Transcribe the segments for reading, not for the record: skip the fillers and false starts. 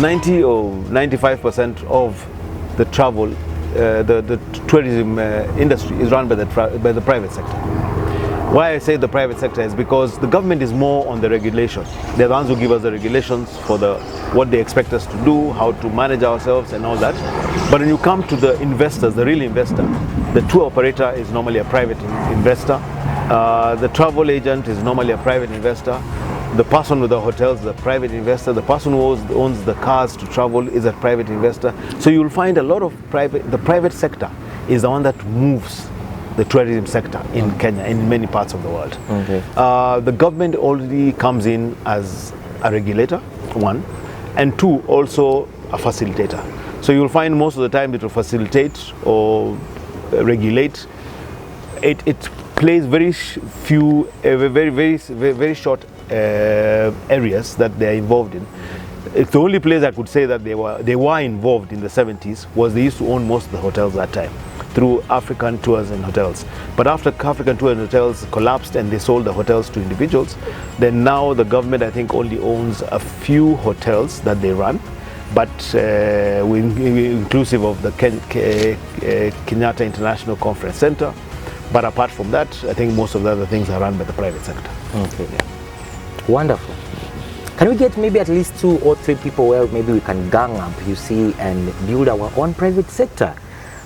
90 or 95% of the travel, the tourism industry is run by the private sector. Why I say the private sector is because the government is more on the regulation. They're the ones who give us the regulations for what they expect us to do, how to manage ourselves and all that. But when you come to the investors, the real investor, the tour operator is normally a private investor. The travel agent is normally a private investor. The person with the hotels is a private investor. The person who owns the cars to travel is a private investor. So you'll find a lot of the private sector is the one that moves the tourism sector in Kenya, in many parts of the world. Okay. The government already comes in as a regulator, one, and two, also a facilitator. So you'll find most of the time it will facilitate or regulate. It plays very short areas that they are involved in. It's the only place I could say that they were involved in the 70s was they used to own most of the hotels that time through African Tours and Hotels. But after African Tours and Hotels collapsed and they sold the hotels to individuals, then now the government I think only owns a few hotels that they run, but inclusive of the Kenyatta International Conference Center. But apart from that, I think most of the other things are run by the private sector. Okay. Yeah. Wonderful. Can we get maybe at least 2 or 3 people where maybe we can gang up, you see, and build our own private sector?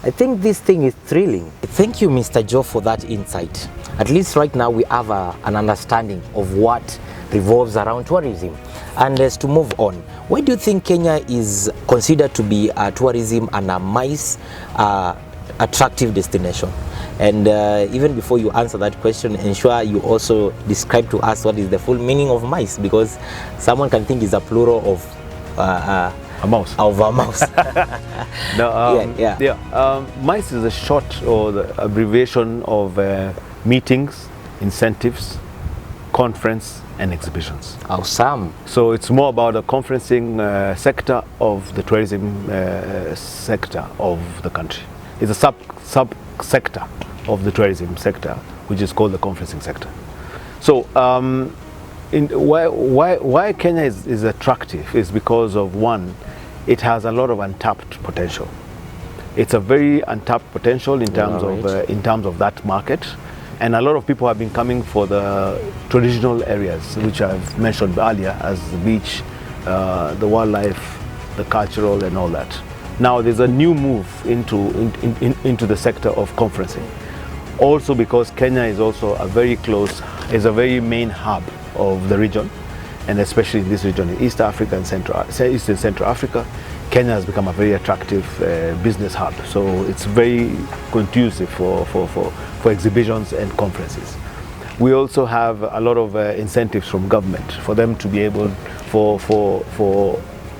I think this thing is thrilling. Thank you, Mr. Joe, for that insight. At least right now we have an understanding of what revolves around tourism. And as to move on, why do you think Kenya is considered to be a tourism and a MICE attractive destination? And even before you answer that question, ensure you also describe to us what is the full meaning of MICE, because someone can think it's a plural of a mouse. Of a mouse. No, MICE is a short or the abbreviation of meetings, incentives, conference and exhibitions. Awesome. So it's more about the conferencing sector of the tourism sector of the country. It's a sub sector of the tourism sector, which is called the conferencing sector. So why Kenya is attractive is because of, one, it has a lot of untapped potential. It's a very untapped potential in terms of that market, and a lot of people have been coming for the traditional areas which I've mentioned earlier, as the beach, the wildlife, the cultural and all that. Now there's a new move into the sector of conferencing, also because Kenya is also a very main hub of the region, and especially in this region in East Africa and East and Central Africa. Kenya has become a very attractive business hub, so it's very conducive for exhibitions and conferences. We also have a lot of incentives from government for them to be able for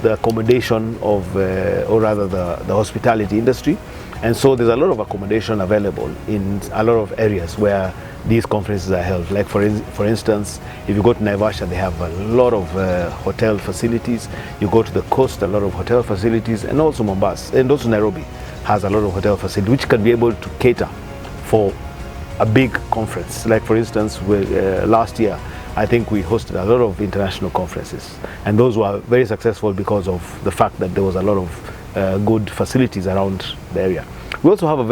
the accommodation of, or rather the hospitality industry. And so there's a lot of accommodation available in a lot of areas where these conferences are held. Like for instance, if you go to Naivasha, they have a lot of hotel facilities. You go to the coast, a lot of hotel facilities, and also Mombasa, and also Nairobi has a lot of hotel facilities, which can be able to cater for a big conference. Like for instance, last year, I think we hosted a lot of international conferences, and those were very successful because of the fact that there was a lot of good facilities around the area. We also have a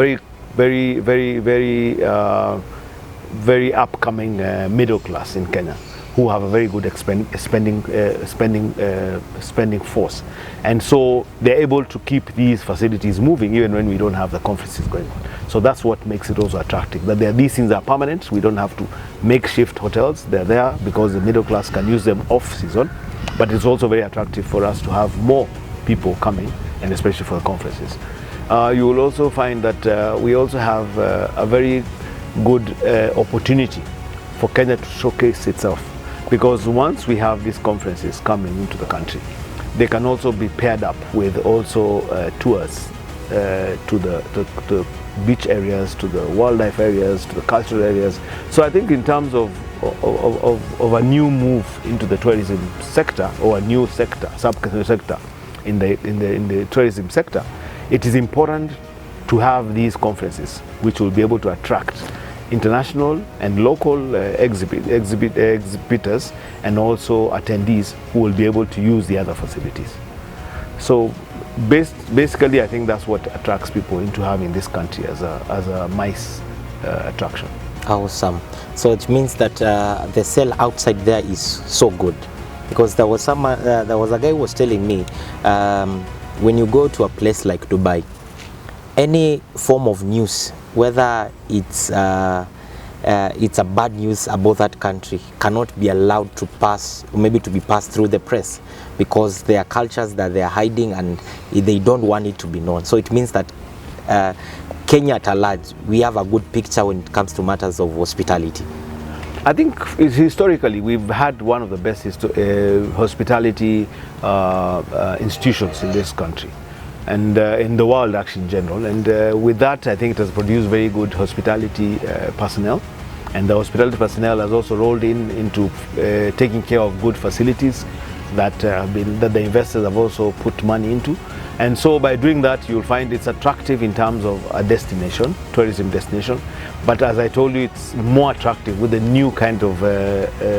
very upcoming middle class in Kenya, who have a very good spending force, and so they're able to keep these facilities moving even when we don't have the conferences going on. So that's what makes it also attractive, that these things are permanent. We don't have to makeshift hotels. They're there because the middle class can use them off season, but it's also very attractive for us to have more people coming, and especially for the conferences. You will also find that we also have a very good opportunity for Kenya to showcase itself, because once we have these conferences coming into the country, they can also be paired up with also tours to the beach areas, to the wildlife areas, to the cultural areas. So I think in terms of a new move into the tourism sector, or a new sector, sub-sector in the tourism sector, it is important to have these conferences which will be able to attract international and local exhibitors and also attendees who will be able to use the other facilities. So basically, I think that's what attracts people into having this country as a MICE attraction. Awesome. So it means that the sale outside there is so good, because there was a guy who was telling me when you go to a place like Dubai, any form of news, whether it's a bad news about that country, cannot be allowed to pass, or maybe to be passed through the press, because there are cultures that they are hiding and they don't want it to be known. So it means that Kenya at large, we have a good picture when it comes to matters of hospitality. I think historically we've had one of the best hospitality institutions in this country, and in the world actually in general. And with that, I think it has produced very good hospitality personnel, and the hospitality personnel has also rolled into taking care of good facilities that the investors have also put money into. And so by doing that, you'll find it's attractive in terms of a destination, tourism destination. But as I told you, it's more attractive with the new kind of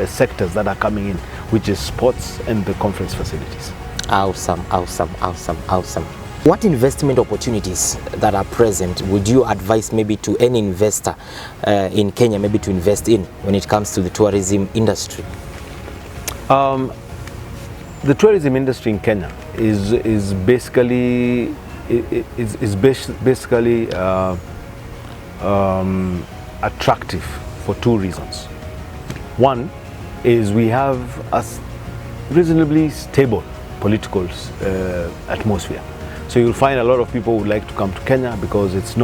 sectors that are coming in, which is sports and the conference facilities. Awesome, awesome, awesome, awesome. What investment opportunities that are present would you advise maybe to any investor in Kenya maybe to invest in when it comes to the tourism industry? The tourism industry in Kenya is basically attractive for two reasons. One is we have a reasonably stable political atmosphere. So you'll find a lot of people would like to come to Kenya because it's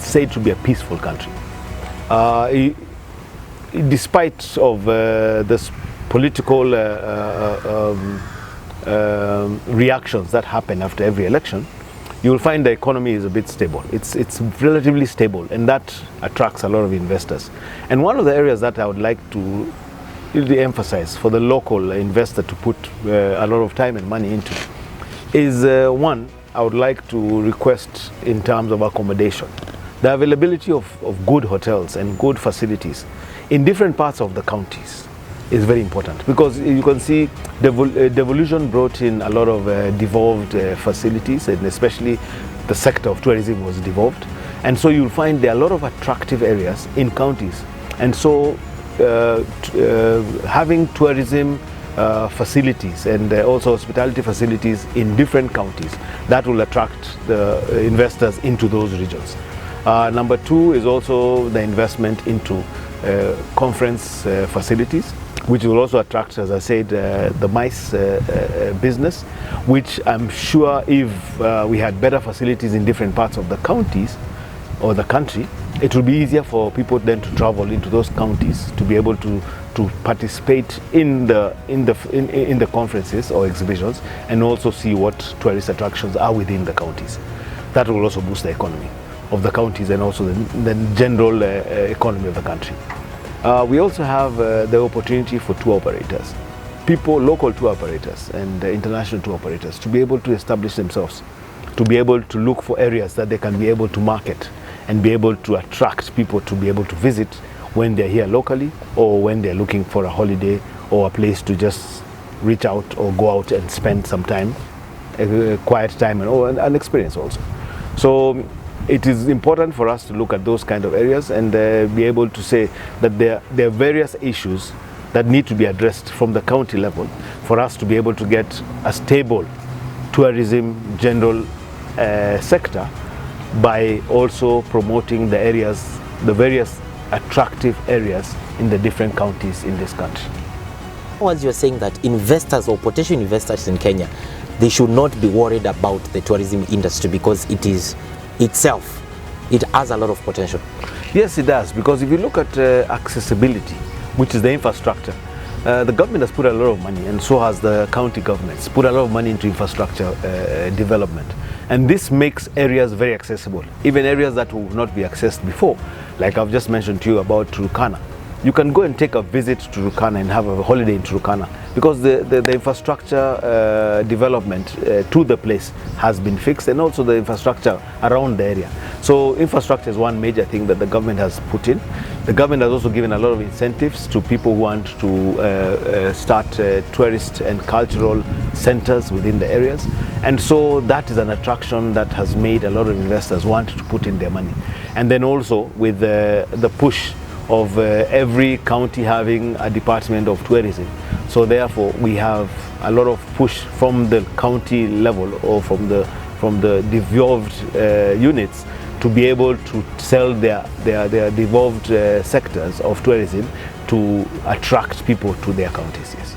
said to be a peaceful country. Despite of this political reactions that happen after every election, you will find the economy is a bit stable. It's relatively stable, and that attracts a lot of investors. And one of the areas that I would like to really emphasize for the local investor to put a lot of time and money into is one, I would like to request in terms of accommodation. The availability of good hotels and good facilities in different parts of the counties is very important, because you can see devolution brought in a lot of devolved facilities, and especially the sector of tourism was devolved. And so you'll find there are a lot of attractive areas in counties. And so having tourism facilities and also hospitality facilities in different counties, that will attract the investors into those regions. Number two is also the investment into conference facilities, which will also attract, as I said, the MICE business, which I'm sure if we had better facilities in different parts of the counties or the country, it will be easier for people then to travel into those counties to be able to participate in the conferences or exhibitions, and also see what tourist attractions are within the counties. That will also boost the economy of the counties and also the general economy of the country. We also have the opportunity for tour operators, local tour operators and international tour operators, to be able to establish themselves, to be able to look for areas that they can be able to market and be able to attract people to be able to visit when they're here locally, or when they're looking for a holiday or a place to just reach out or go out and spend some time, a quiet time, and an experience also. So it is important for us to look at those kind of areas and be able to say that there are various issues that need to be addressed from the county level for us to be able to get a stable tourism general sector, by also promoting the areas, the various attractive areas in the different counties in this country. As you're saying that investors or potential investors in Kenya, they should not be worried about the tourism industry because it is itself, it has a lot of potential. Yes, it does, because if you look at accessibility, which is the infrastructure, the government has put a lot of money, and so has the county governments, put a lot of money into infrastructure development. And this makes areas very accessible, even areas that would not be accessed before. Like I've just mentioned to you about Turkana. You can go and take a visit to Turkana and have a holiday in Turkana, because the infrastructure development to the place has been fixed, and also the infrastructure around the area. So infrastructure is one major thing that the government has put in. The government has also given a lot of incentives to people who want to start tourist and cultural centers within the areas. And so that is an attraction that has made a lot of investors want to put in their money. And then also with the push of every county having a department of tourism. So therefore we have a lot of push from the county level or from the devolved units to be able to sell their devolved sectors of tourism to attract people to their counties. Yes.